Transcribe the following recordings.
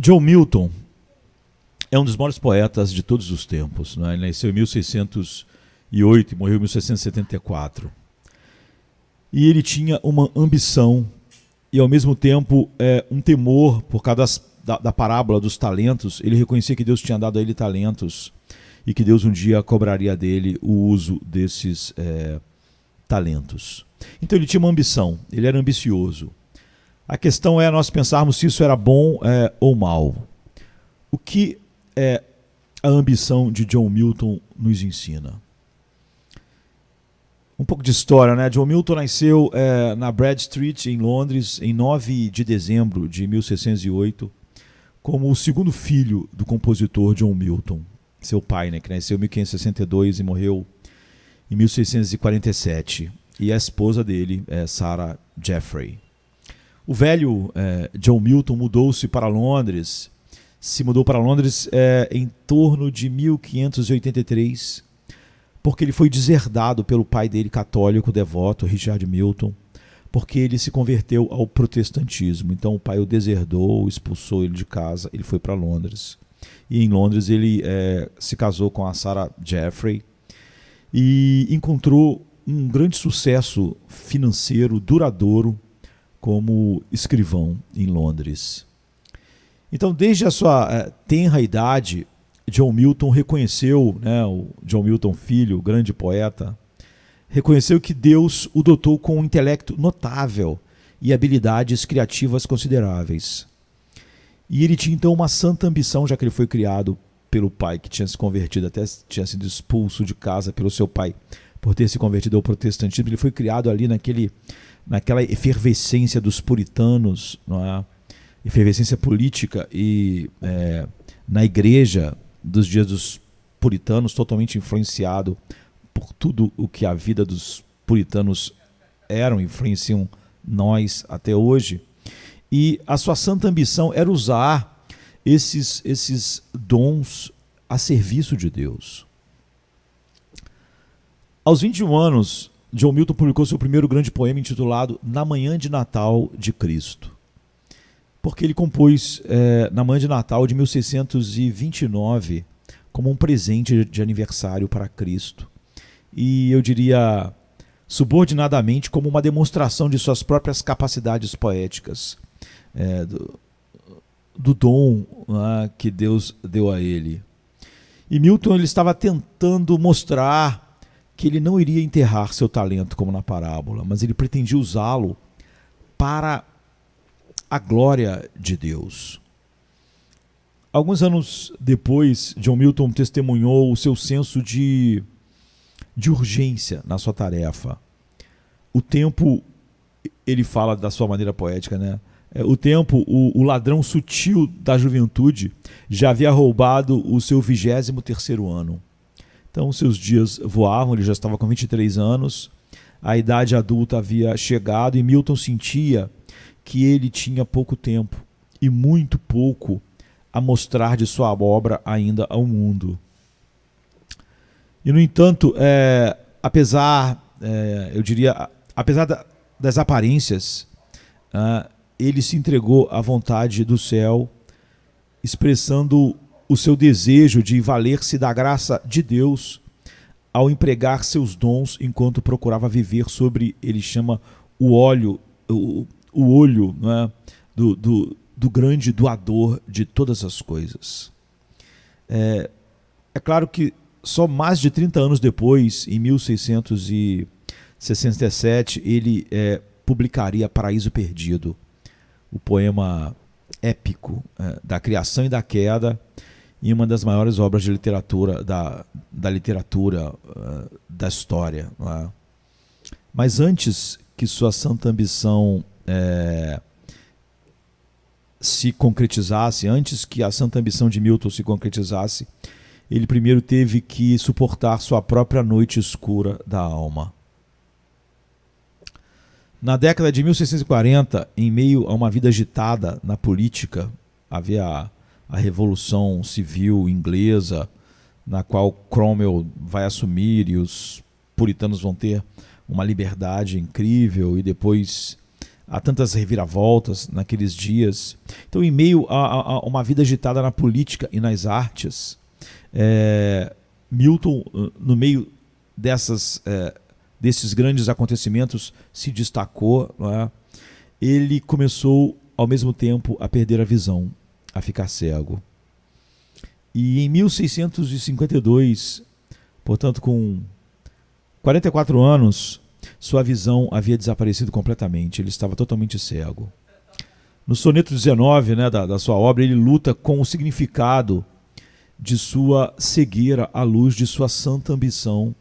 John Milton é um dos maiores poetas de todos os tempos, né? Ele nasceu em 1608 e morreu em 1674. E ele tinha uma ambição e, ao mesmo tempo, um temor por causa da parábola dos talentos. Ele reconhecia que Deus tinha dado a ele talentos e que Deus um dia cobraria dele o uso desses talentos. Então ele tinha uma ambição, ele era ambicioso. A questão é nós pensarmos se isso era bom ou mal. O que a ambição de John Milton nos ensina? Um pouco de história, né? John Milton nasceu na Brad Street, em Londres, em 9 de dezembro de 1608, como o segundo filho do compositor John Milton, seu pai, né, que nasceu em 1562 e morreu em 1647, e a esposa dele, Sarah Jeffrey. O velho John Milton mudou-se para Londres, se mudou para Londres em torno de 1583, porque ele foi deserdado pelo pai dele, católico, devoto, Richard Milton, porque ele se converteu ao protestantismo. Então o pai o deserdou, expulsou ele de casa, ele foi para Londres. E em Londres ele se casou com a Sarah Jeffrey e encontrou um grande sucesso financeiro, duradouro, como escrivão em Londres. Então, desde a sua tenra idade, John Milton reconheceu, né, o John Milton filho, o grande poeta, reconheceu que Deus o dotou com um intelecto notável e habilidades criativas consideráveis. E ele tinha então uma santa ambição, já que ele foi criado pelo pai, que tinha se convertido, até tinha sido expulso de casa pelo seu pai por ter se convertido ao protestantismo. Ele foi criado ali naquela efervescência dos puritanos, não é? Efervescência política, e na igreja dos dias dos puritanos, totalmente influenciado por tudo o que a vida dos puritanos influenciam nós até hoje. E a sua santa ambição era usar esses dons a serviço de Deus. Aos 21 anos, John Milton publicou seu primeiro grande poema intitulado Na Manhã de Natal de Cristo. Porque ele compôs na manhã de Natal de 1629 como um presente de aniversário para Cristo. E eu diria subordinadamente como uma demonstração de suas próprias capacidades poéticas, do dom que Deus deu a ele. E Milton ele estava tentando mostrar que ele não iria enterrar seu talento como na parábola, mas ele pretendia usá-lo para a glória de Deus. Alguns anos depois, John Milton testemunhou o seu senso de urgência na sua tarefa. O tempo, ele fala da sua maneira poética, né? O tempo, o ladrão sutil da juventude, já havia roubado o seu 23º ano. Então, seus dias voavam, ele já estava com 23 anos, a idade adulta havia chegado e Milton sentia que ele tinha pouco tempo e muito pouco a mostrar de sua obra ainda ao mundo. E, no entanto, apesar das aparências, ele se entregou à vontade do céu, expressando o seu desejo de valer-se da graça de Deus ao empregar seus dons enquanto procurava viver sobre, ele chama, o olho, né, do grande doador de todas as coisas. É claro que só mais de 30 anos depois, em 1667, ele publicaria Paraíso Perdido, o poema épico da criação e da queda, e uma das maiores obras de literatura da literatura da história. Não é? Mas antes que sua santa ambição se concretizasse, antes que a santa ambição de Milton se concretizasse, ele primeiro teve que suportar sua própria noite escura da alma. Na década de 1640, em meio a uma vida agitada na política, havia a Revolução Civil Inglesa, na qual Cromwell vai assumir e os puritanos vão ter uma liberdade incrível, e depois há tantas reviravoltas naqueles dias. Então, em meio a uma vida agitada na política e nas artes, Milton, no meio desses grandes acontecimentos, se destacou, não é? Ele começou, ao mesmo tempo, a perder a visão, a ficar cego. E em 1652, portanto com 44 anos, sua visão havia desaparecido completamente, ele estava totalmente cego. No soneto 19, né, da sua obra, ele luta com o significado de sua cegueira à luz de sua santa ambição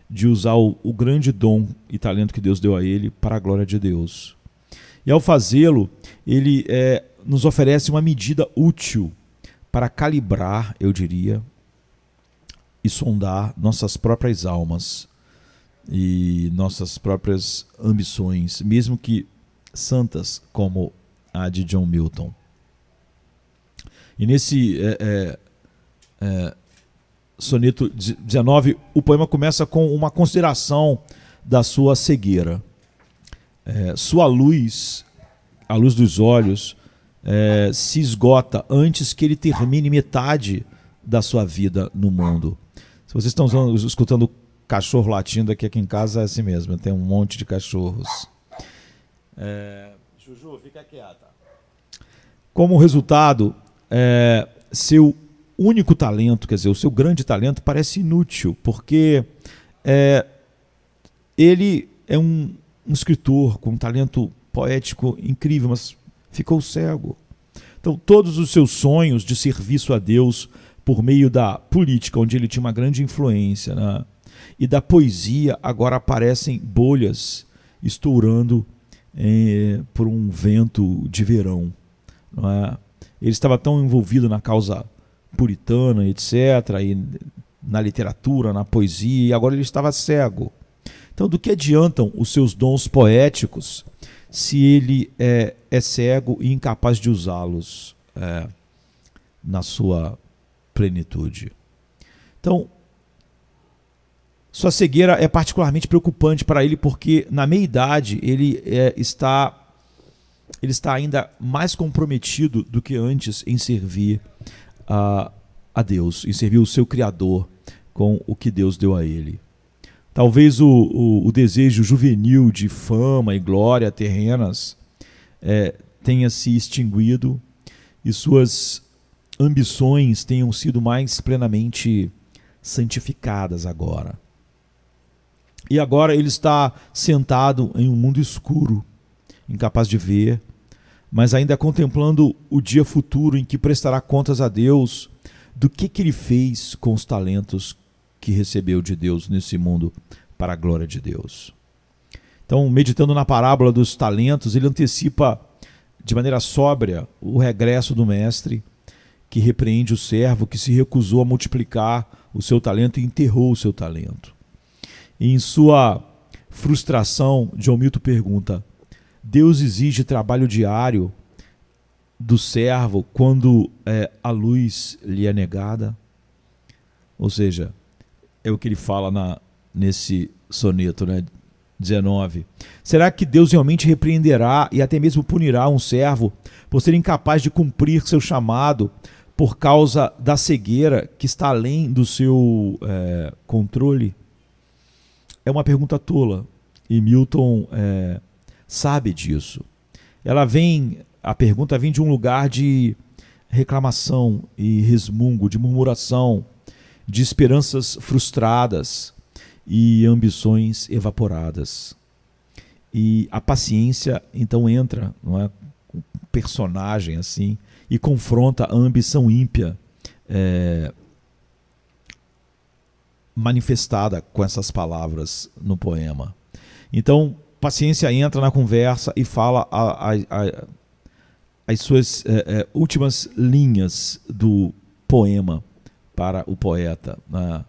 de usar o grande dom e talento que Deus deu a ele para a glória de Deus. E ao fazê-lo, ele nos oferece uma medida útil para calibrar, eu diria, e sondar nossas próprias almas e nossas próprias ambições, mesmo que santas como a de John Milton. E nesse soneto 19, o poema começa com uma consideração da sua cegueira. Sua luz, a luz dos olhos, se esgota antes que ele termine metade da sua vida no mundo. Se vocês estão escutando cachorro latindo aqui em casa, é assim mesmo, tem um monte de cachorros. Juju, fica quieta. Como resultado, seu único talento, quer dizer, o seu grande talento parece inútil, porque ele é um escritor com um talento poético incrível, mas ficou cego. Então, todos os seus sonhos de serviço a Deus por meio da política, onde ele tinha uma grande influência, né, e da poesia, agora aparecem bolhas estourando por um vento de verão. Não é? Ele estava tão envolvido na causa puritana, etc., e na literatura, na poesia, e agora ele estava cego. Então, do que adiantam os seus dons poéticos se ele é cego e incapaz de usá-los na sua plenitude? Então, sua cegueira é particularmente preocupante para ele, porque na meia-idade ele está ainda mais comprometido do que antes em servir a Deus, em servir o seu Criador com o que Deus deu a ele. Talvez o desejo juvenil de fama e glória terrenas tenha se extinguido e suas ambições tenham sido mais plenamente santificadas agora. E agora ele está sentado em um mundo escuro, incapaz de ver, mas ainda contemplando o dia futuro em que prestará contas a Deus do que ele fez com os talentos que recebeu de Deus nesse mundo para a glória de Deus. Então, meditando na parábola dos talentos, ele antecipa de maneira sóbria o regresso do mestre, que repreende o servo que se recusou a multiplicar o seu talento e enterrou o seu talento. E em sua frustração, John Milton pergunta: Deus exige trabalho diário do servo quando a luz lhe é negada? Ou seja, é o que ele fala nesse soneto, né, 19. Será que Deus realmente repreenderá e até mesmo punirá um servo por ser incapaz de cumprir seu chamado por causa da cegueira que está além do seu controle? É uma pergunta tola, e Milton sabe disso. A pergunta vem de um lugar de reclamação e resmungo, de murmuração, de esperanças frustradas e ambições evaporadas. E a paciência então entra, não é, um personagem assim, e confronta a ambição ímpia manifestada com essas palavras no poema. Então, paciência entra na conversa e fala as suas últimas linhas do poema para o poeta, né?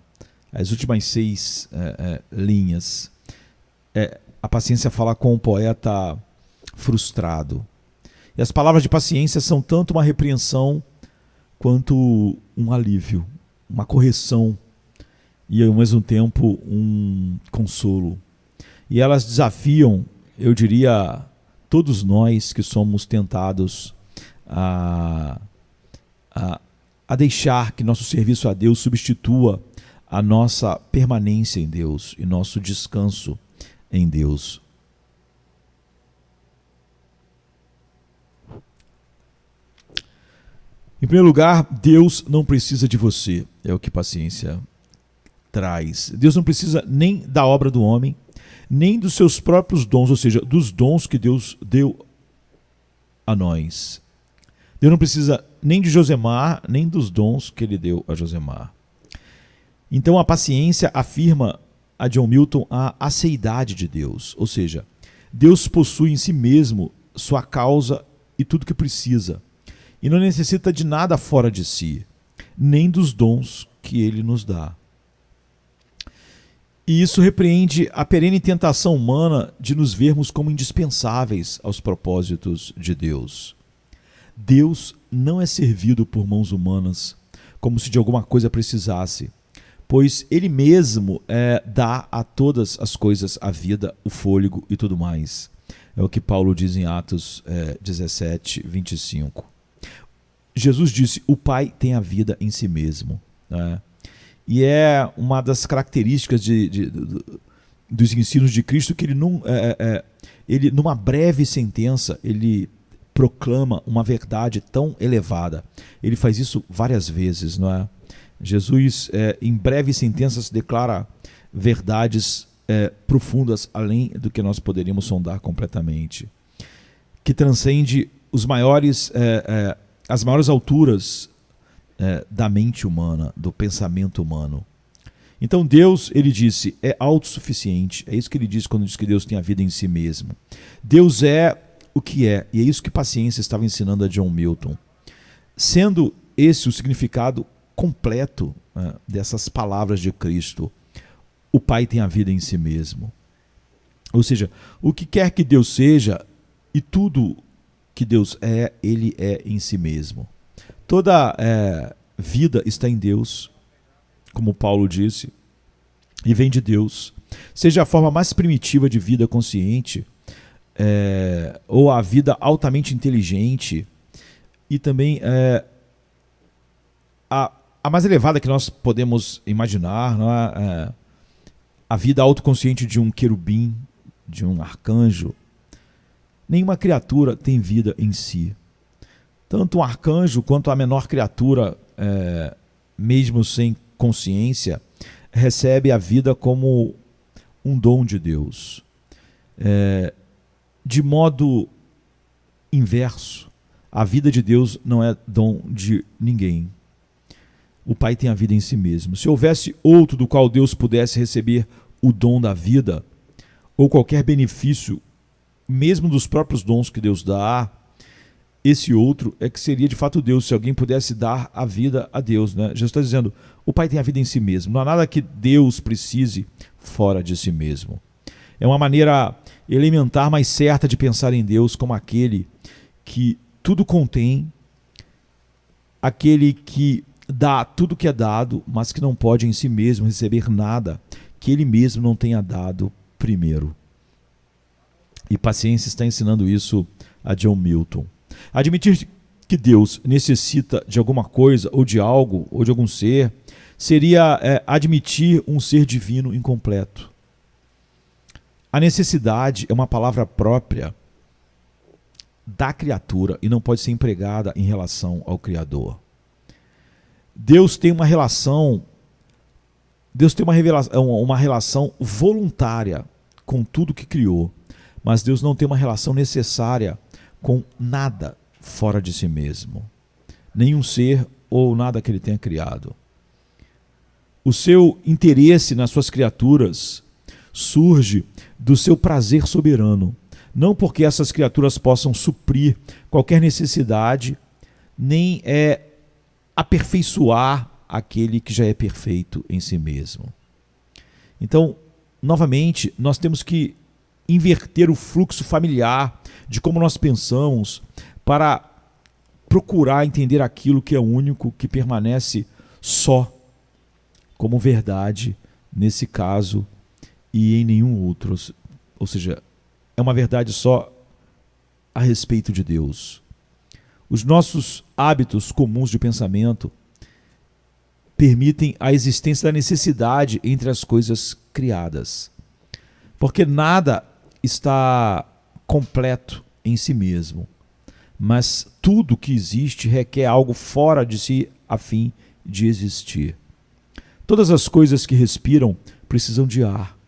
As últimas 6 linhas. A paciência fala com o poeta frustrado. E as palavras de paciência são tanto uma repreensão quanto um alívio, uma correção e ao mesmo tempo um consolo. E elas desafiam, eu diria, todos nós que somos tentados a, a deixar que nosso serviço a Deus substitua a nossa permanência em Deus e nosso descanso em Deus. Em primeiro lugar, Deus não precisa de você, é o que paciência traz. Deus não precisa nem da obra do homem, nem dos seus próprios dons, ou seja, dos dons que Deus deu a nós. Deus não precisa nem de Josemar, nem dos dons que ele deu a Josemar. Então a paciência afirma a John Milton a aceidade de Deus, ou seja, Deus possui em si mesmo sua causa e tudo que precisa, e não necessita de nada fora de si, nem dos dons que ele nos dá. E isso repreende a perene tentação humana de nos vermos como indispensáveis aos propósitos de Deus. Deus não é servido por mãos humanas, como se de alguma coisa precisasse, pois Ele mesmo dá a todas as coisas a vida, o fôlego e tudo mais. É o que Paulo diz em Atos 17, 25. Jesus disse, o Pai tem a vida em si mesmo, né? E é uma das características dos ensinos de Cristo que ele, numa breve sentença, ele proclama uma verdade tão elevada. Ele faz isso várias vezes, não é? Jesus, em breves sentenças, declara verdades profundas, além do que nós poderíamos sondar completamente, que transcende as maiores alturas da mente humana, do pensamento humano. Então Deus, ele disse, é autossuficiente. É isso que ele diz quando diz que Deus tem a vida em si mesmo. Deus é o que é, e é isso que paciência estava ensinando a John Milton. Sendo esse o significado completo dessas palavras de Cristo, o Pai tem a vida em si mesmo. Ou seja, o que quer que Deus seja e tudo que Deus é, ele é em si mesmo. Toda vida está em Deus, como Paulo disse, e vem de Deus. Seja a forma mais primitiva de vida consciente, ou a vida altamente inteligente, e também a mais elevada que nós podemos imaginar, não é? A vida autoconsciente de um querubim, de um arcanjo. Nenhuma criatura tem vida em si. Tanto um arcanjo quanto a menor criatura, mesmo sem consciência, recebe a vida como um dom de Deus. De modo inverso, a vida de Deus não é dom de ninguém. O Pai tem a vida em si mesmo. Se houvesse outro do qual Deus pudesse receber o dom da vida, ou qualquer benefício, mesmo dos próprios dons que Deus dá, esse outro é que seria de fato Deus, se alguém pudesse dar a vida a Deus, né? Jesus está dizendo, o Pai tem a vida em si mesmo, não há nada que Deus precise fora de si mesmo. É uma maneira elementar, mas certa de pensar em Deus como aquele que tudo contém, aquele que dá tudo que é dado, mas que não pode em si mesmo receber nada que ele mesmo não tenha dado primeiro. E paciência está ensinando isso a John Milton. Admitir que Deus necessita de alguma coisa, ou de algo, ou de algum ser, seria admitir um ser divino incompleto. A necessidade é uma palavra própria da criatura e não pode ser empregada em relação ao Criador. Deus tem uma relação voluntária com tudo que criou, mas Deus não tem uma relação necessária com nada fora de si mesmo, nenhum ser ou nada que ele tenha criado. O seu interesse nas suas criaturas surge do seu prazer soberano, não porque essas criaturas possam suprir qualquer necessidade, nem aperfeiçoar aquele que já é perfeito em si mesmo. Então, novamente, nós temos que inverter o fluxo familiar de como nós pensamos para procurar entender aquilo que é único, que permanece só como verdade nesse caso e em nenhum outro. Ou seja, é uma verdade só a respeito de Deus. Os nossos hábitos comuns de pensamento permitem a existência da necessidade entre as coisas criadas, porque nada está completo em si mesmo, mas tudo que existe requer algo fora de si a fim de existir. Todas as coisas que respiram precisam de ar.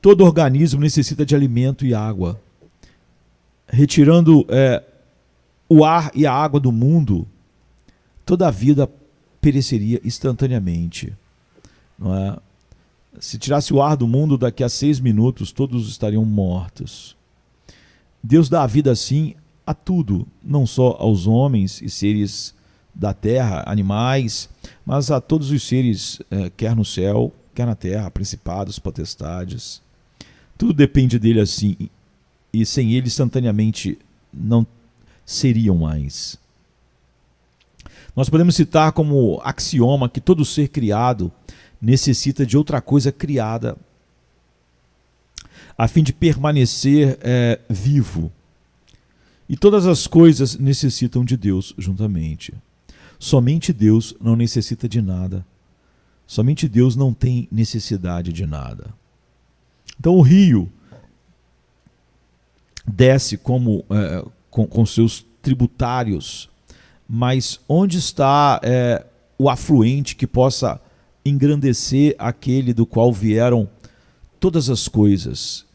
Todo organismo necessita de alimento e água. Retirando o ar e a água do mundo, toda a vida pereceria instantaneamente. Não é? Se tirasse o ar do mundo, daqui a 6 minutos, todos estariam mortos. Deus dá a vida assim a tudo, não só aos homens e seres da terra, animais, mas a todos os seres, quer no céu, quer na terra, principados, potestades. Tudo depende dele assim, e sem ele instantaneamente não seriam mais. Nós podemos citar como axioma que todo ser criado necessita de outra coisa criada a fim de permanecer vivo. E todas as coisas necessitam de Deus juntamente. Somente Deus não necessita de nada. Somente Deus não tem necessidade de nada. Então o rio desce com seus tributários, mas onde está o afluente que possa engrandecer aquele do qual vieram todas as coisas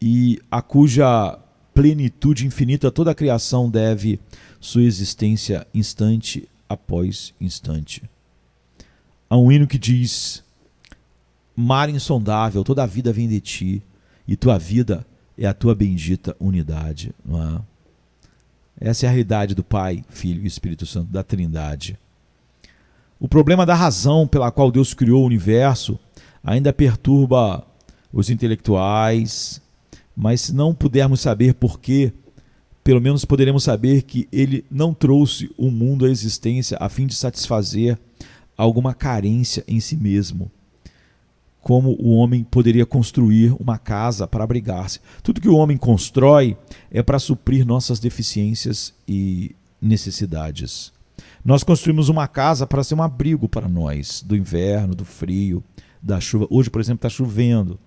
e a cuja plenitude infinita toda a criação deve sua existência instante após instante? Há um hino que diz: mar insondável, toda a vida vem de ti, e tua vida é a tua bendita unidade. Não é? Essa é a realidade do Pai, Filho e Espírito Santo, da Trindade. O problema da razão pela qual Deus criou o universo ainda perturba os intelectuais, mas se não pudermos saber por quê, pelo menos poderemos saber que ele não trouxe o mundo à existência a fim de satisfazer alguma carência em si mesmo. Como o homem poderia construir uma casa para abrigar-se. Tudo que o homem constrói é para suprir nossas deficiências e necessidades. Nós construímos uma casa para ser um abrigo para nós, do inverno, do frio, da chuva. Hoje, por exemplo, está chovendo.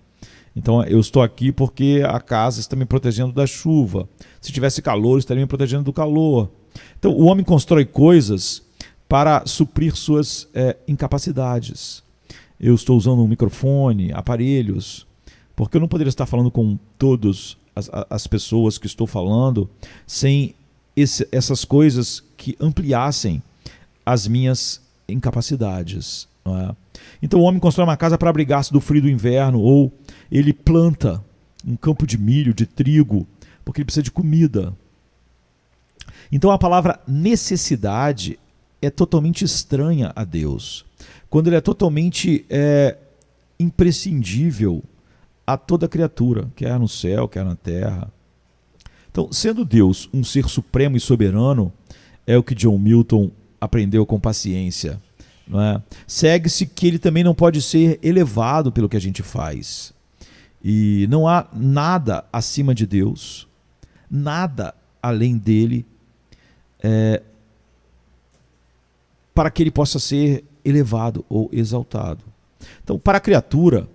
Então eu estou aqui porque a casa está me protegendo da chuva. Se tivesse calor, estaria me protegendo do calor. Então o homem constrói coisas para suprir suas incapacidades. Eu estou usando um microfone, aparelhos, porque eu não poderia estar falando com todas as pessoas que estou falando sem essas coisas que ampliassem as minhas incapacidades. Não é? Então o homem constrói uma casa para abrigar-se do frio do inverno, ou ele planta um campo de milho, de trigo, porque ele precisa de comida. Então a palavra necessidade é totalmente estranha a Deus, quando ele é totalmente imprescindível a toda criatura, quer no céu, quer na terra. Então, sendo Deus um ser supremo e soberano, é o que John Milton aprendeu com paciência. Não é? Segue-se que ele também não pode ser elevado pelo que a gente faz. E não há nada acima de Deus, nada além dele, para que ele possa ser elevado ou exaltado. Então, para a criatura,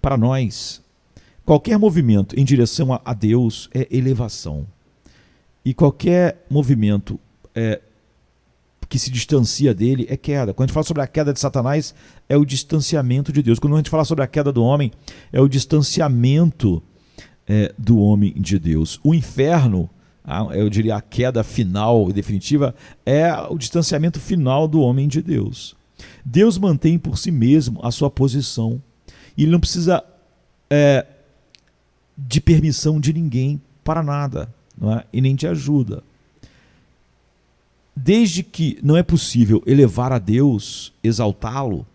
para nós, qualquer movimento em direção a Deus é elevação. E qualquer movimento que se distancia dele é queda. Quando a gente fala sobre a queda de Satanás, é o distanciamento de Deus. Quando a gente fala sobre a queda do homem, é o distanciamento do homem de Deus. O inferno, eu diria a queda final e definitiva, é o distanciamento final do homem de Deus. Deus mantém por si mesmo a sua posição. E ele não precisa de permissão de ninguém para nada, não é? E nem de ajuda. Desde que não é possível elevar a Deus, exaltá-lo,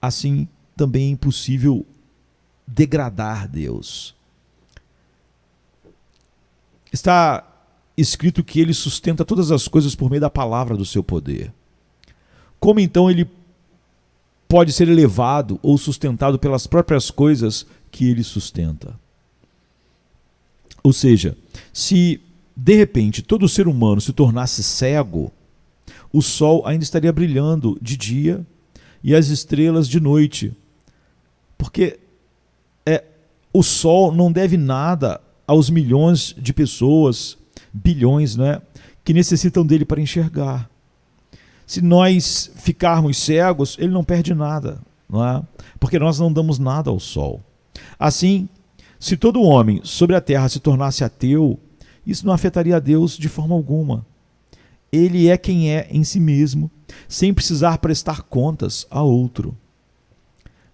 assim também é impossível degradar Deus. Está escrito que ele sustenta todas as coisas por meio da palavra do seu poder. Como então ele pode ser elevado ou sustentado pelas próprias coisas que ele sustenta? Ou seja, se de repente todo ser humano se tornasse cego, o sol ainda estaria brilhando de dia e as estrelas de noite. Porque o sol não deve nada aos milhões de pessoas, bilhões, né, que necessitam dele para enxergar. Se nós ficarmos cegos, ele não perde nada, não é? Porque nós não damos nada ao sol. Assim, se todo homem sobre a terra se tornasse ateu, isso não afetaria a Deus de forma alguma. Ele é quem é em si mesmo, sem precisar prestar contas a outro.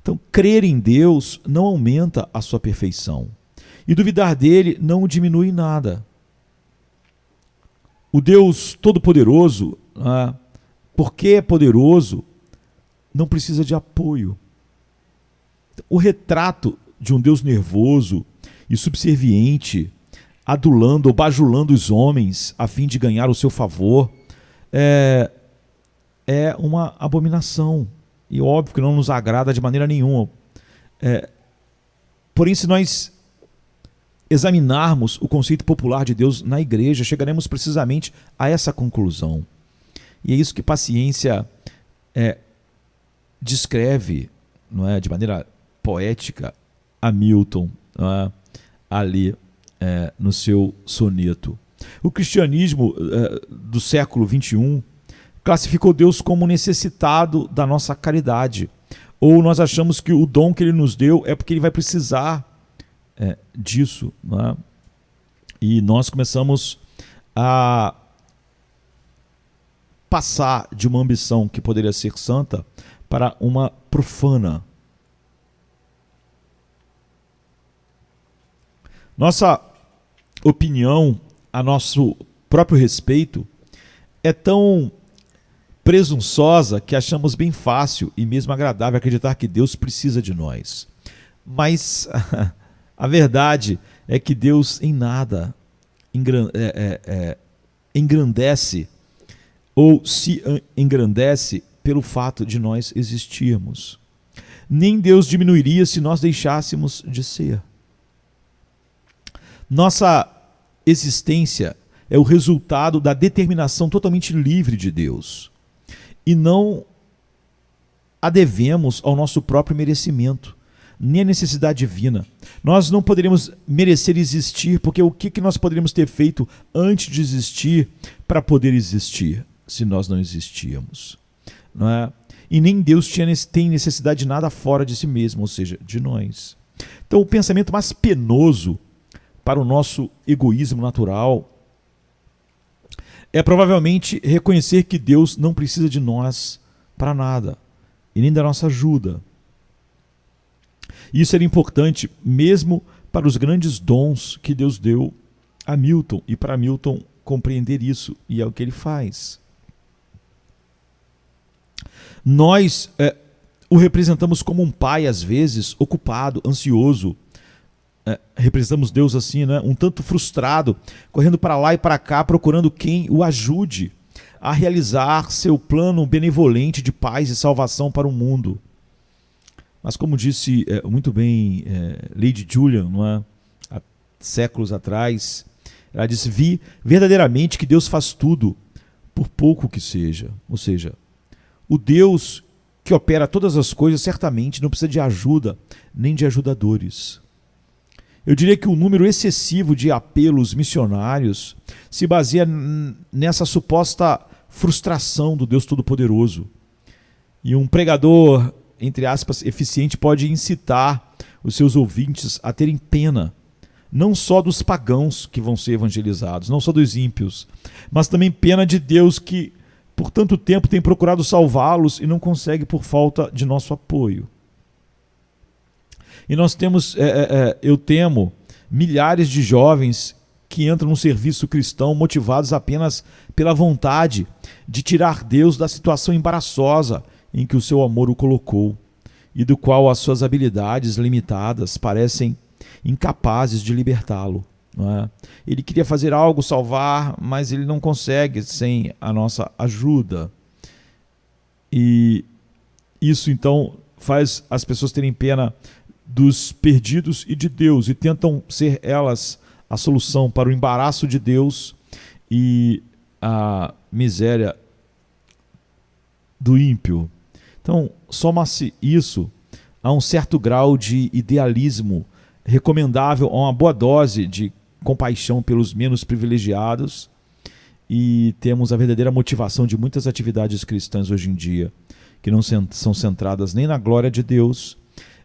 Então, crer em Deus não aumenta a sua perfeição. E duvidar dele não o diminui em nada. O Deus Todo-Poderoso, porque é poderoso, não precisa de apoio. O retrato de um Deus nervoso e subserviente, adulando ou bajulando os homens a fim de ganhar o seu favor, é uma abominação. E óbvio que não nos agrada de maneira nenhuma. Porém, se nós examinarmos o conceito popular de Deus na igreja, chegaremos precisamente a essa conclusão. E é isso que Paciência descreve, não é, de maneira poética, a Milton, não é, ali no seu soneto. O cristianismo do século XXI classificou Deus como necessitado da nossa caridade. Ou nós achamos que o dom que ele nos deu é porque ele vai precisar disso. Não é? E nós começamos a passar de uma ambição que poderia ser santa para uma profana. Nossa opinião a nosso próprio respeito é tão presunçosa que achamos bem fácil e mesmo agradável acreditar que Deus precisa de nós. Mas a verdade é que Deus em nada engrandece ou se engrandece pelo fato de nós existirmos. Nem Deus diminuiria se nós deixássemos de ser. Nossa existência é o resultado da determinação totalmente livre de Deus. E não a devemos ao nosso próprio merecimento, nem à necessidade divina. Nós não poderíamos merecer existir, porque o que nós poderíamos ter feito antes de existir para poder existir, se nós não existíamos? Não é? E nem Deus tem necessidade de nada fora de si mesmo, ou seja, de nós. Então o pensamento mais penoso para o nosso egoísmo natural é provavelmente reconhecer que Deus não precisa de nós para nada, e nem da nossa ajuda. Isso era importante mesmo para os grandes dons que Deus deu a Milton, e para Milton compreender isso, e é o que ele faz. Nós o representamos como um pai, às vezes, ocupado, ansioso. Representamos Deus assim, né? Um tanto frustrado, correndo para lá e para cá, procurando quem o ajude a realizar seu plano benevolente de paz e salvação para o mundo. Mas como disse muito bem Lady Julian, não é? Há séculos atrás, ela disse: vi verdadeiramente que Deus faz tudo, por pouco que seja. Ou seja, o Deus que opera todas as coisas certamente não precisa de ajuda, nem de ajudadores. Eu diria que o número excessivo de apelos missionários se baseia nessa suposta frustração do Deus Todo-Poderoso. E um pregador, entre aspas, eficiente pode incitar os seus ouvintes a terem pena, não só dos pagãos que vão ser evangelizados, não só dos ímpios, mas também pena de Deus que por tanto tempo tem procurado salvá-los e não consegue por falta de nosso apoio. E nós temos, eu temo, milhares de jovens que entram no serviço cristão motivados apenas pela vontade de tirar Deus da situação embaraçosa em que o seu amor o colocou e do qual as suas habilidades limitadas parecem incapazes de libertá-lo. Não é? Ele queria fazer algo, salvar, mas ele não consegue sem a nossa ajuda. E isso então faz as pessoas terem pena dos perdidos e de Deus, e tentam ser elas a solução para o embaraço de Deus e a miséria do ímpio. Então, soma-se isso a um certo grau de idealismo recomendável, a uma boa dose de compaixão pelos menos privilegiados, e temos a verdadeira motivação de muitas atividades cristãs hoje em dia, que não são centradas nem na glória de Deus,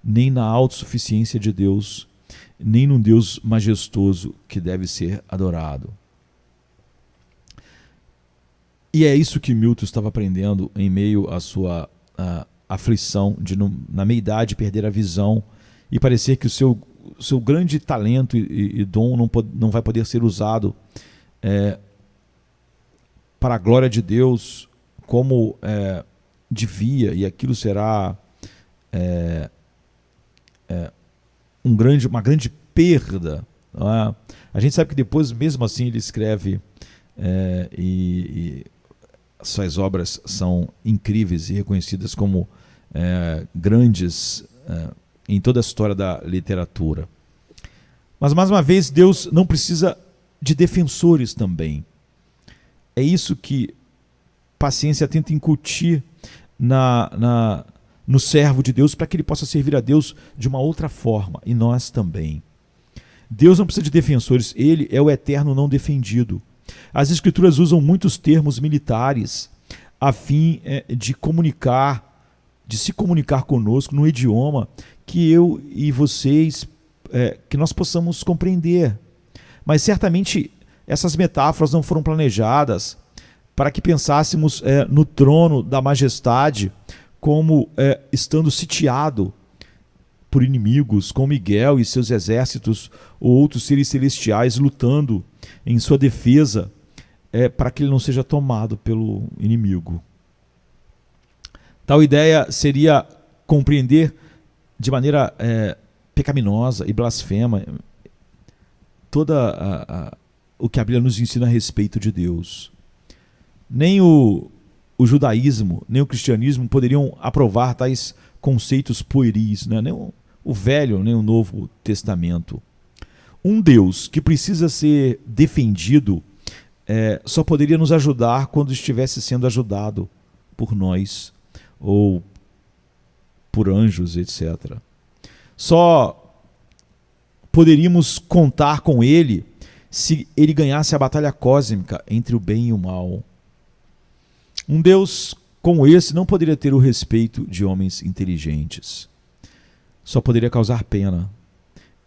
nem na autossuficiência de Deus, nem num Deus majestoso que deve ser adorado. E é isso que Milton estava aprendendo em meio à sua aflição de, na meia-idade, perder a visão e parecer que o seu grande talento e dom não vai poder ser usado para a glória de Deus como devia, e aquilo será uma grande perda. Não é? A gente sabe que depois, mesmo assim, ele escreve e suas obras são incríveis e reconhecidas como grandes em toda a história da literatura. Mas, mais uma vez, Deus não precisa de defensores também. É isso que paciência tenta incutir no servo de Deus, para que ele possa servir a Deus de uma outra forma, e nós também. Deus não precisa de defensores, ele é o eterno não defendido. As Escrituras usam muitos termos militares a fim de se comunicar conosco no idioma que eu e vocês, que nós possamos compreender. Mas certamente essas metáforas não foram planejadas para que pensássemos no trono da majestade como estando sitiado por inimigos, com Miguel e seus exércitos ou outros seres celestiais lutando em sua defesa, para que ele não seja tomado pelo inimigo. Tal ideia seria compreender de maneira pecaminosa e blasfema toda o que a Bíblia nos ensina a respeito de Deus. Nem o judaísmo, nem o cristianismo poderiam aprovar tais conceitos pueris, né? Nem o Velho, nem o Novo Testamento. Um Deus que precisa ser defendido só poderia nos ajudar quando estivesse sendo ajudado por nós ou por anjos, etc. Só poderíamos contar com ele se ele ganhasse a batalha cósmica entre o bem e o mal. Um Deus como esse não poderia ter o respeito de homens inteligentes. Só poderia causar pena.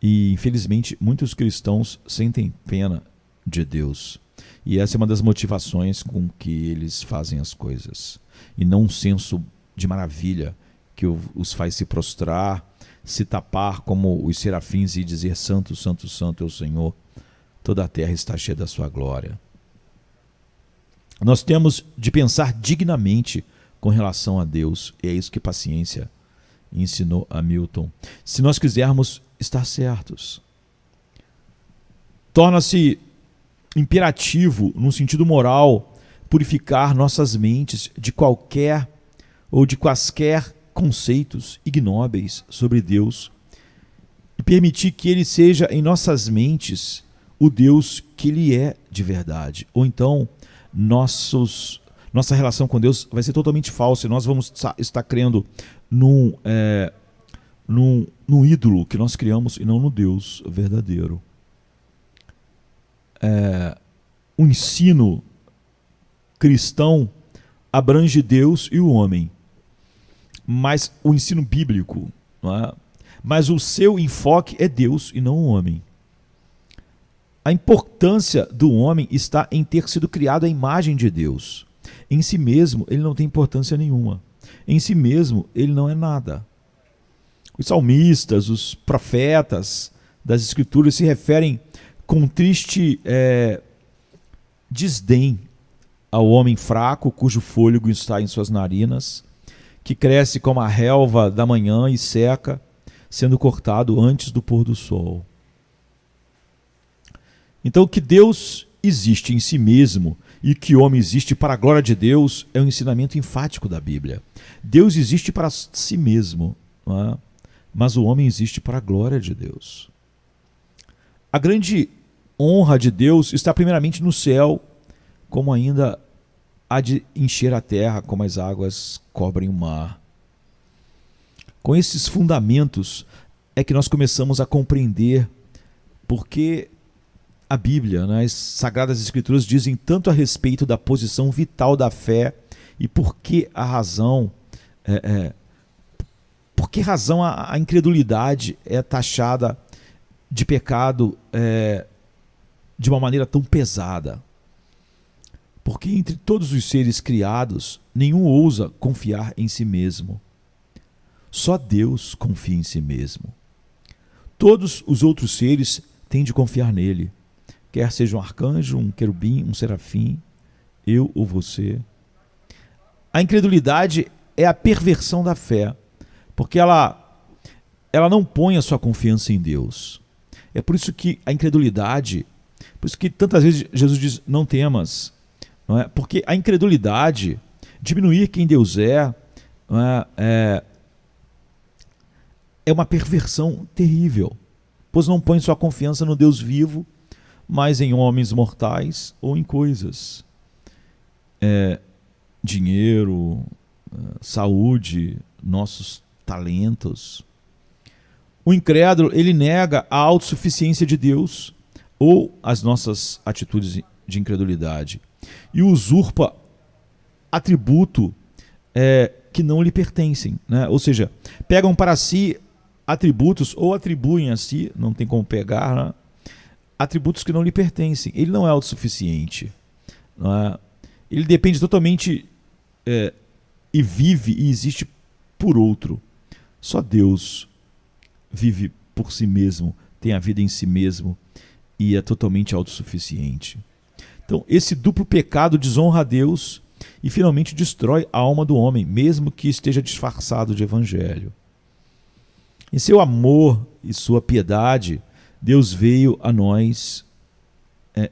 E, infelizmente, muitos cristãos sentem pena de Deus. E essa é uma das motivações com que eles fazem as coisas. E não um senso de maravilha que os faz se prostrar, se tapar como os serafins e dizer: Santo, Santo, Santo é o Senhor. Toda a terra está cheia da sua glória. Nós temos de pensar dignamente com relação a Deus. E é isso que paciência ensinou a Milton. Se nós quisermos estar certos, torna-se imperativo, no sentido moral, purificar nossas mentes de qualquer ou de quaisquer conceitos ignóbeis sobre Deus e permitir que Ele seja em nossas mentes o Deus que Ele é de verdade. Ou então, nossa relação com Deus vai ser totalmente falsa e nós vamos estar crendo num ídolo que nós criamos e não no Deus verdadeiro. O ensino cristão abrange Deus e o homem, mas o ensino bíblico, não é? Mas o seu enfoque é Deus e não o homem. A importância do homem está em ter sido criado à imagem de Deus. Em si mesmo, ele não tem importância nenhuma. Em si mesmo, ele não é nada. Os salmistas, os profetas das Escrituras se referem com triste desdém ao homem fraco, cujo fôlego está em suas narinas, que cresce como a relva da manhã e seca, sendo cortado antes do pôr do sol. Então, que Deus existe em si mesmo e que o homem existe para a glória de Deus é um ensinamento enfático da Bíblia. Deus existe para si mesmo, não é? Mas o homem existe para a glória de Deus. A grande honra de Deus está primeiramente no céu, como ainda há de encher a terra, como as águas cobrem o mar. Com esses fundamentos é que nós começamos a compreender porque a Bíblia, né, as Sagradas Escrituras dizem tanto a respeito da posição vital da fé e por que a razão, por que razão a incredulidade é taxada de pecado de uma maneira tão pesada. Porque entre todos os seres criados, nenhum ousa confiar em si mesmo. Só Deus confia em si mesmo. Todos os outros seres têm de confiar nele, quer seja um arcanjo, um querubim, um serafim, eu ou você. A incredulidade é a perversão da fé, porque ela não põe a sua confiança em Deus. É por isso que a incredulidade, por isso que tantas vezes Jesus diz, não temas, não é? Porque a incredulidade, diminuir quem Deus não é uma perversão terrível, pois não põe sua confiança no Deus vivo, mas em homens mortais ou em coisas. Dinheiro, saúde, nossos talentos. O incrédulo, ele nega a autossuficiência de Deus ou as nossas atitudes de incredulidade e usurpa atributo que não lhe pertencem, né? Ou seja, pegam para si atributos ou atribuem a si, não tem como pegar, né? Atributos que não lhe pertencem. Ele não é autossuficiente, não é? Ele depende totalmente e vive e existe por outro. Só Deus vive por si mesmo, tem a vida em si mesmo e é totalmente autossuficiente. Então, esse duplo pecado desonra a Deus e finalmente destrói a alma do homem, mesmo que esteja disfarçado de evangelho. Em seu amor e sua piedade, Deus veio a nós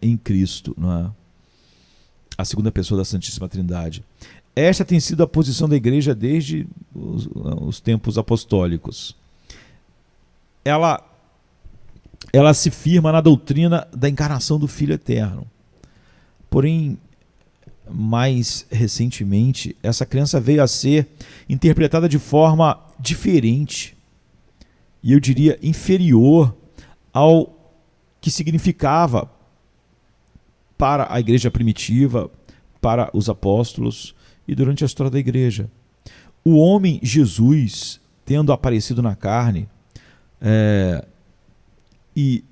em Cristo, não é? A segunda pessoa da Santíssima Trindade. Esta tem sido a posição da igreja desde os tempos apostólicos. Ela se firma na doutrina da encarnação do Filho Eterno. Porém, mais recentemente, essa crença veio a ser interpretada de forma diferente, e eu diria inferior ao que significava para a igreja primitiva, para os apóstolos e durante a história da igreja. O homem Jesus, tendo aparecido na carne, e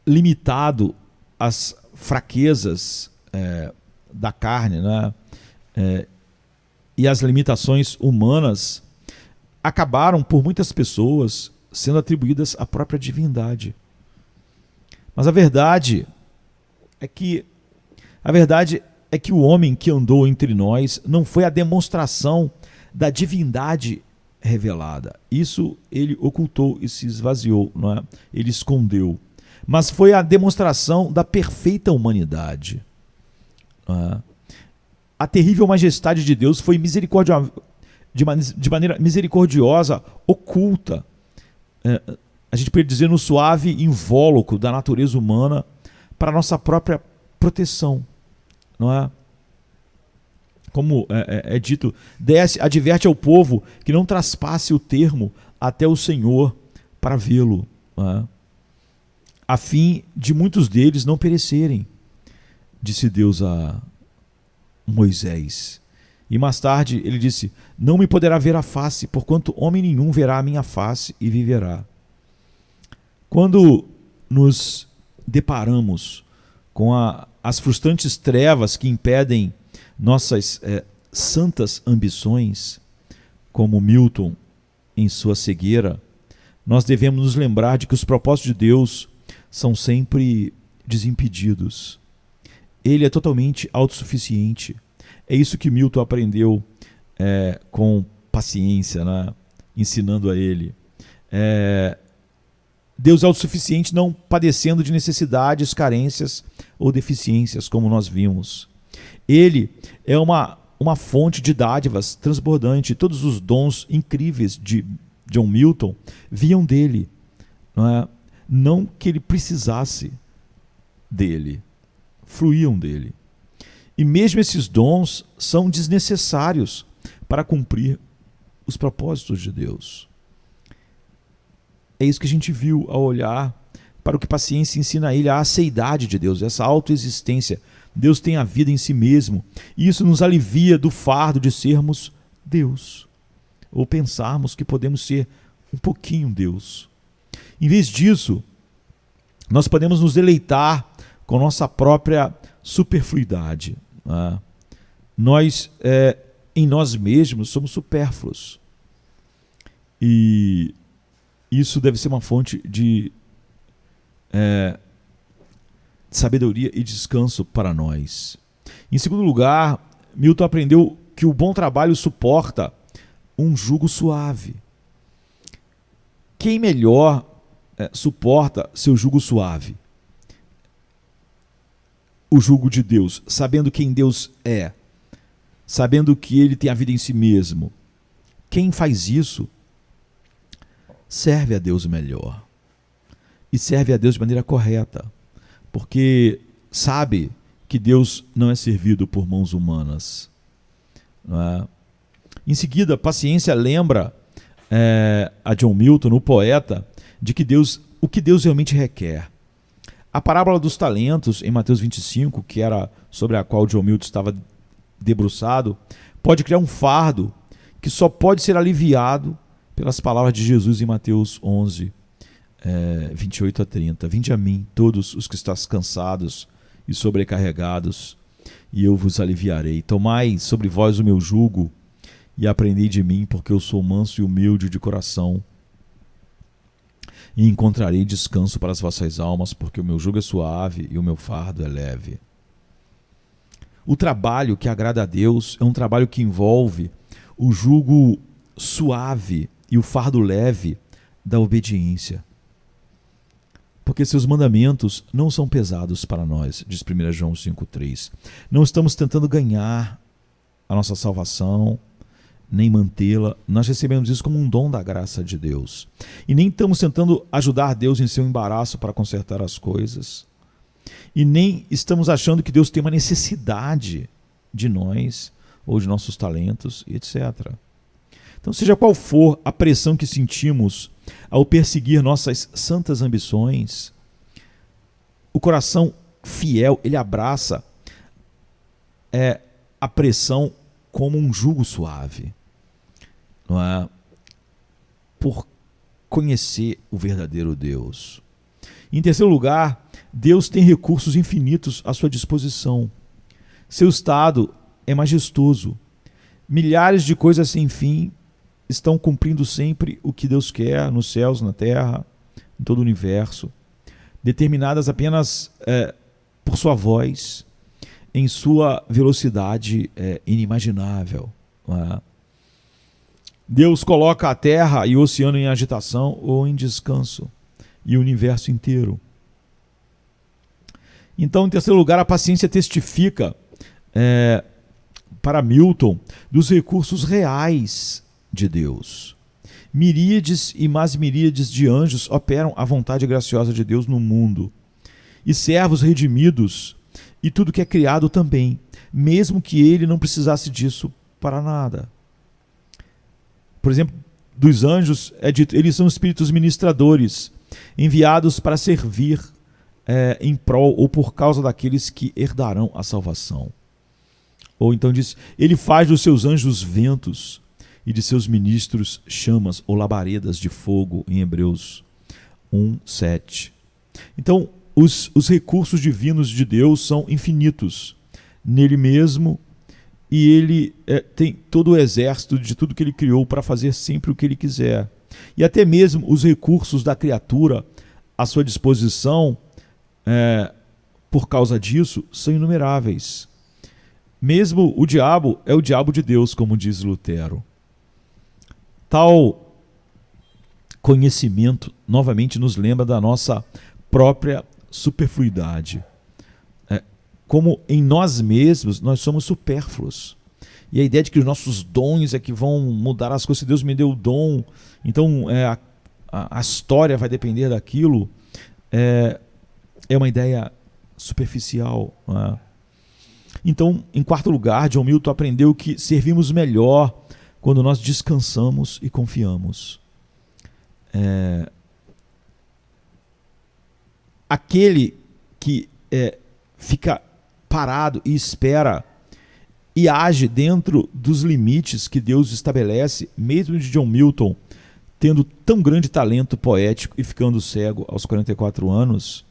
limitado às fraquezas da carne, né? E as limitações humanas, acabaram por muitas pessoas sendo atribuídas à própria divindade. Mas a verdade é que o homem que andou entre nós não foi a demonstração da divindade revelada. Isso ele ocultou e se esvaziou, não é? Ele escondeu. Mas foi a demonstração da perfeita humanidade. Não é? A terrível majestade de Deus foi de maneira misericordiosa, oculta. A gente pode dizer no suave invólucro da natureza humana para a nossa própria proteção. Não é? Como é dito, adverte ao povo que não traspasse o termo até o Senhor para vê-lo, a fim de muitos deles não perecerem, disse Deus a Moisés. E mais tarde ele disse, não me poderá ver a face, porquanto homem nenhum verá a minha face e viverá. Quando nos deparamos com as frustrantes trevas que impedem nossas santas ambições, como Milton em sua cegueira, nós devemos nos lembrar de que os propósitos de Deus são sempre desimpedidos. Ele é totalmente autossuficiente. É isso que Milton aprendeu com paciência, né? Ensinando a ele. Deus é autossuficiente, não padecendo de necessidades, carências ou deficiências, como nós vimos. Ele é uma fonte de dádivas transbordante. Todos os dons incríveis de John Milton vinham dele. Não que ele precisasse, dele, fluíam dele. E mesmo esses dons são desnecessários para cumprir os propósitos de Deus. É isso que a gente viu ao olhar para o que paciência ensina a ele, a aceidade de Deus, essa autoexistência. Deus tem a vida em si mesmo, e isso nos alivia do fardo de sermos Deus, ou pensarmos que podemos ser um pouquinho Deus. Em vez disso, nós podemos nos deleitar com nossa própria superfluidade. Né? Nós, em nós mesmos, somos supérfluos. E isso deve ser uma fonte de sabedoria e descanso para nós. Em segundo lugar, Milton aprendeu que o bom trabalho suporta um jugo suave. Quem melhor suporta seu jugo suave? O jugo de Deus, sabendo quem Deus é, sabendo que Ele tem a vida em si mesmo. Quem faz isso serve a Deus melhor. E serve a Deus de maneira correta, porque sabe que Deus não é servido por mãos humanas. Não é? Em seguida, a paciência lembra a John Milton, o poeta, de que o que Deus realmente requer. A parábola dos talentos, em Mateus 25, que era sobre a qual John Milton estava debruçado, pode criar um fardo que só pode ser aliviado pelas palavras de Jesus em Mateus 11, 28 a 30. Vinde a mim, todos os que estáis cansados e sobrecarregados, e eu vos aliviarei. Tomai sobre vós o meu jugo e aprendei de mim, porque eu sou manso e humilde de coração, e encontrarei descanso para as vossas almas, porque o meu jugo é suave e o meu fardo é leve. O trabalho que agrada a Deus é um trabalho que envolve o jugo suave e o fardo leve da obediência. Porque seus mandamentos não são pesados para nós, diz 1 João 5,3. Não estamos tentando ganhar a nossa salvação, nem mantê-la. Nós recebemos isso como um dom da graça de Deus. E nem estamos tentando ajudar Deus em seu embaraço para consertar as coisas. E nem estamos achando que Deus tem uma necessidade de nós, ou de nossos talentos, etc. Então, seja qual for a pressão que sentimos ao perseguir nossas santas ambições, o coração fiel, ele abraça a pressão como um jugo suave, não é? Por conhecer o verdadeiro Deus. Em terceiro lugar, Deus tem recursos infinitos à sua disposição. Seu estado é majestoso. Milhares de coisas sem fim estão cumprindo sempre o que Deus quer nos céus, na terra, em todo o universo, determinadas apenas por sua voz, em sua velocidade inimaginável. Não é? Deus coloca a terra e o oceano em agitação ou em descanso, e o universo inteiro. Então, em terceiro lugar, a paciência testifica para Milton dos recursos reais de Deus. Miríades e mais miríades de anjos operam a vontade graciosa de Deus no mundo, e servos redimidos e tudo que é criado também, mesmo que ele não precisasse disso para nada. Por exemplo, dos anjos é dito, eles são espíritos ministradores, enviados para servir em prol ou por causa daqueles que herdarão a salvação. Ou então diz, ele faz dos seus anjos ventos e de seus ministros chamas ou labaredas de fogo, em Hebreus 1:7. Então, os recursos divinos de Deus são infinitos nele mesmo, e ele tem todo o exército de tudo que ele criou para fazer sempre o que ele quiser. E até mesmo os recursos da criatura à sua disposição, por causa disso, são inumeráveis. Mesmo o diabo é o diabo de Deus, como diz Lutero. Tal conhecimento, novamente, nos lembra da nossa própria superfluidade. Como em nós mesmos, nós somos supérfluos. E a ideia de que os nossos dons é que vão mudar as coisas, se Deus me deu o dom, então a história vai depender daquilo, é uma ideia superficial. Não é? Então, em quarto lugar, John Milton aprendeu que servimos melhor quando nós descansamos e confiamos. Aquele que fica parado e espera e age dentro dos limites que Deus estabelece, mesmo de John Milton tendo tão grande talento poético e ficando cego aos 44 anos,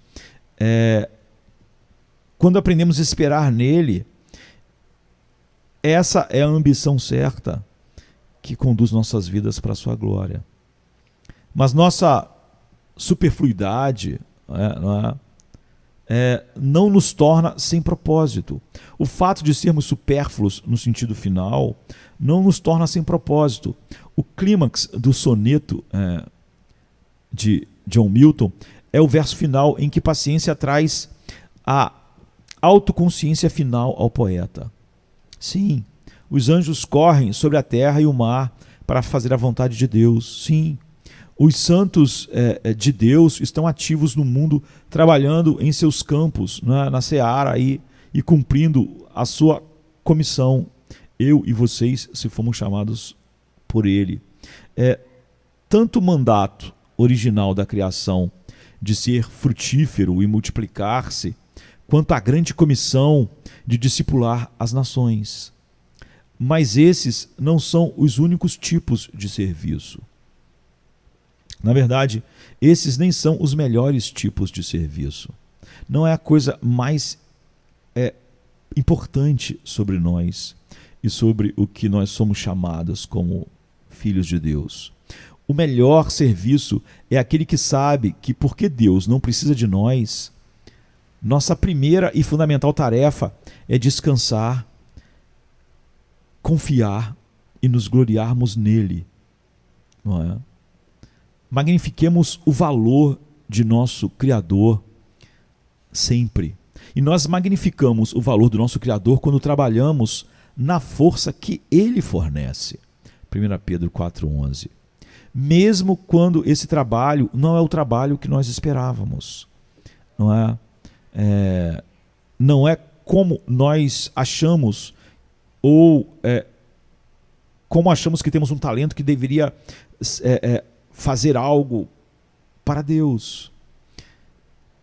quando aprendemos a esperar nele, essa é a ambição certa que conduz nossas vidas para a sua glória. Mas nossa superfluidade não nos torna sem propósito. O fato de sermos supérfluos no sentido final não nos torna sem propósito. O clímax do soneto de John Milton é o verso final, em que paciência traz a autoconsciência final ao poeta. Sim, os anjos correm sobre a terra e o mar para fazer a vontade de Deus. Sim, os santos de Deus estão ativos no mundo, trabalhando em seus campos, na seara, e cumprindo a sua comissão. Eu e vocês, se fomos chamados por Ele. Tanto o mandato original da criação de ser frutífero e multiplicar-se, quanto a grande comissão de discipular as nações. Mas esses não são os únicos tipos de serviço. Na verdade, esses nem são os melhores tipos de serviço. Não é a coisa mais importante sobre nós e sobre o que nós somos chamados como filhos de Deus. O melhor serviço é aquele que sabe que, porque Deus não precisa de nós, nossa primeira e fundamental tarefa é descansar, confiar e nos gloriarmos nele. Não é? Magnifiquemos o valor de nosso Criador sempre. E nós magnificamos o valor do nosso Criador quando trabalhamos na força que Ele fornece. 1 Pedro 4,11. Mesmo quando esse trabalho não é o trabalho que nós esperávamos. Não é como nós achamos, ou como achamos que temos um talento que deveria fazer algo para Deus.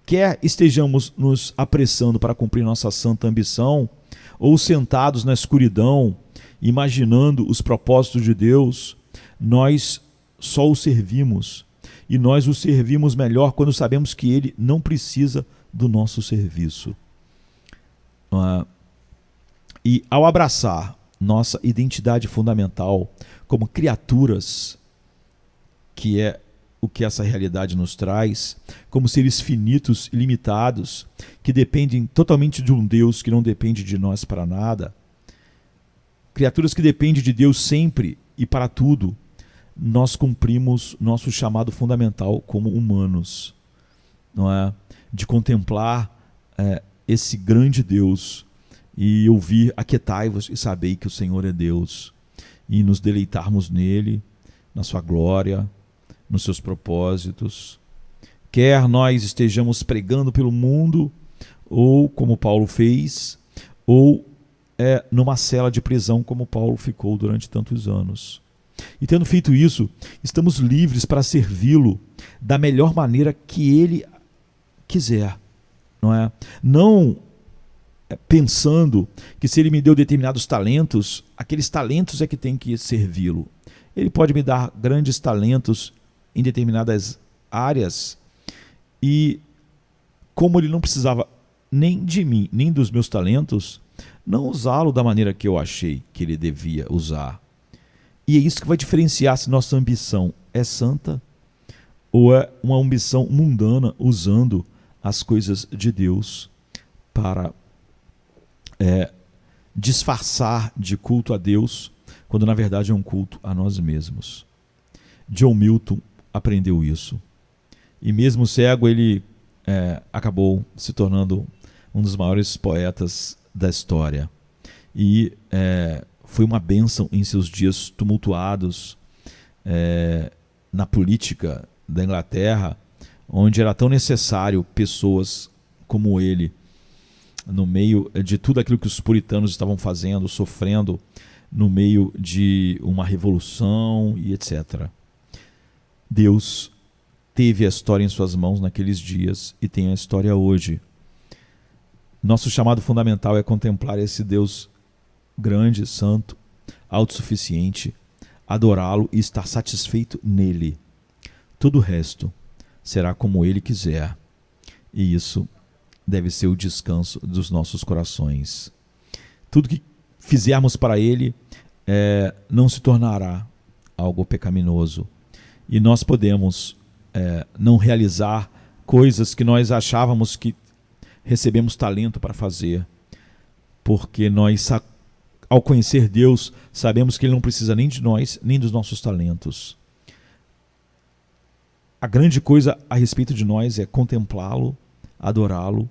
Quer estejamos nos apressando para cumprir nossa santa ambição, ou sentados na escuridão, imaginando os propósitos de Deus, nós só o servimos. E nós o servimos melhor quando sabemos que Ele não precisa do nosso serviço. E ao abraçar nossa identidade fundamental como criaturas, que é o que essa realidade nos traz, como seres finitos e limitados, que dependem totalmente de um Deus que não depende de nós para nada, criaturas que dependem de Deus sempre e para tudo, nós cumprimos nosso chamado fundamental como humanos, não é? De contemplar esse grande Deus e ouvir: aquietai-vos e sabei que o Senhor é Deus, e nos deleitarmos nele, na sua glória, nos seus propósitos. Quer nós estejamos pregando pelo mundo, ou como Paulo fez, ou numa cela de prisão como Paulo ficou durante tantos anos. E tendo feito isso, estamos livres para servi-lo da melhor maneira que Ele quiser, não é? Não pensando que, se Ele me deu determinados talentos, aqueles talentos é que tem que servi-lo. Ele pode me dar grandes talentos em determinadas áreas, e como Ele não precisava nem de mim, nem dos meus talentos, não usá-lo da maneira que eu achei que Ele devia usar. E é isso que vai diferenciar se nossa ambição é santa ou é uma ambição mundana, usando as coisas de Deus para disfarçar de culto a Deus, quando na verdade é um culto a nós mesmos. John Milton aprendeu isso. E mesmo cego, ele acabou se tornando um dos maiores poetas da história. E foi uma bênção em seus dias tumultuados na política da Inglaterra, onde era tão necessário pessoas como ele no meio de tudo aquilo que os puritanos estavam fazendo, sofrendo, no meio de uma revolução e etc. Deus teve a história em suas mãos naqueles dias e tem a história hoje. Nosso chamado fundamental é contemplar esse Deus grande, santo, autossuficiente, adorá-lo e estar satisfeito nele. Todo o resto será como ele quiser. E isso deve ser o descanso dos nossos corações. Tudo que fizermos para ele não se tornará algo pecaminoso. E nós podemos não realizar coisas que nós achávamos que recebemos talento para fazer, porque nós, ao conhecer Deus, sabemos que ele não precisa nem de nós, nem dos nossos talentos. A grande coisa a respeito de nós é contemplá-lo, adorá-lo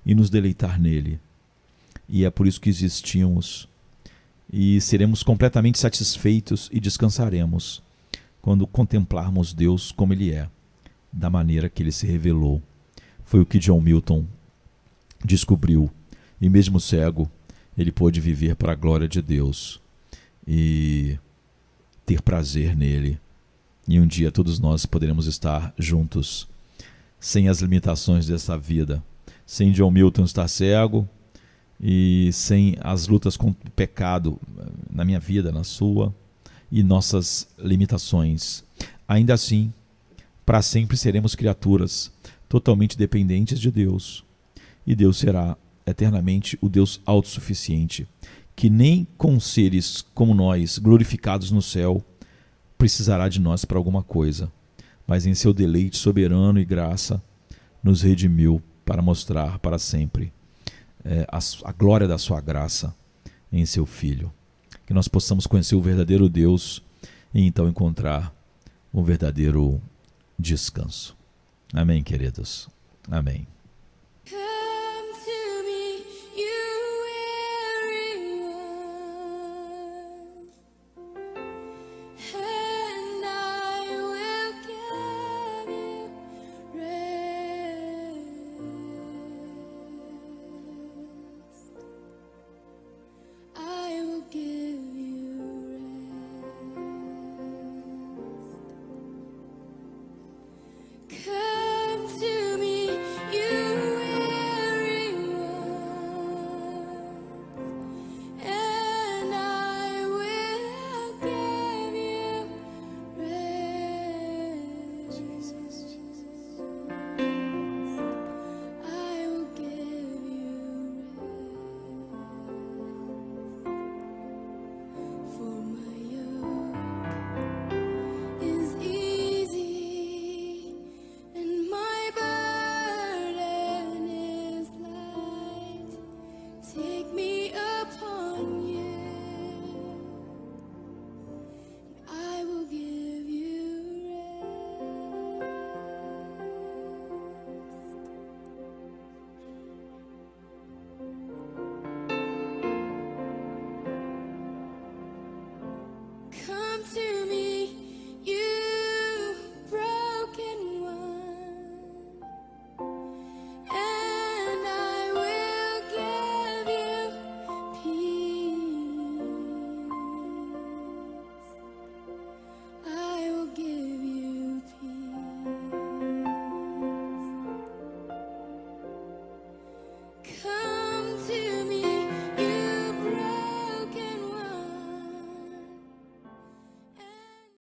e nos deleitar nele. E é por isso que existimos. E seremos completamente satisfeitos e descansaremos quando contemplarmos Deus como ele é, da maneira que ele se revelou. Foi o que John Milton descobriu. E mesmo cego, ele pôde viver para a glória de Deus e ter prazer nele. E um dia todos nós poderemos estar juntos, sem as limitações dessa vida, sem John Milton estar cego e sem as lutas com o pecado na minha vida, na sua, e nossas limitações. Ainda assim, para sempre seremos criaturas totalmente dependentes de Deus. E Deus será eternamente o Deus autossuficiente, que nem com seres como nós, glorificados no céu, precisará de nós para alguma coisa, mas em seu deleite soberano e graça, nos redimiu para mostrar para sempre a glória da sua graça em seu Filho. Que nós possamos conhecer o verdadeiro Deus e então encontrar o verdadeiro descanso. Amém, queridos? Amém.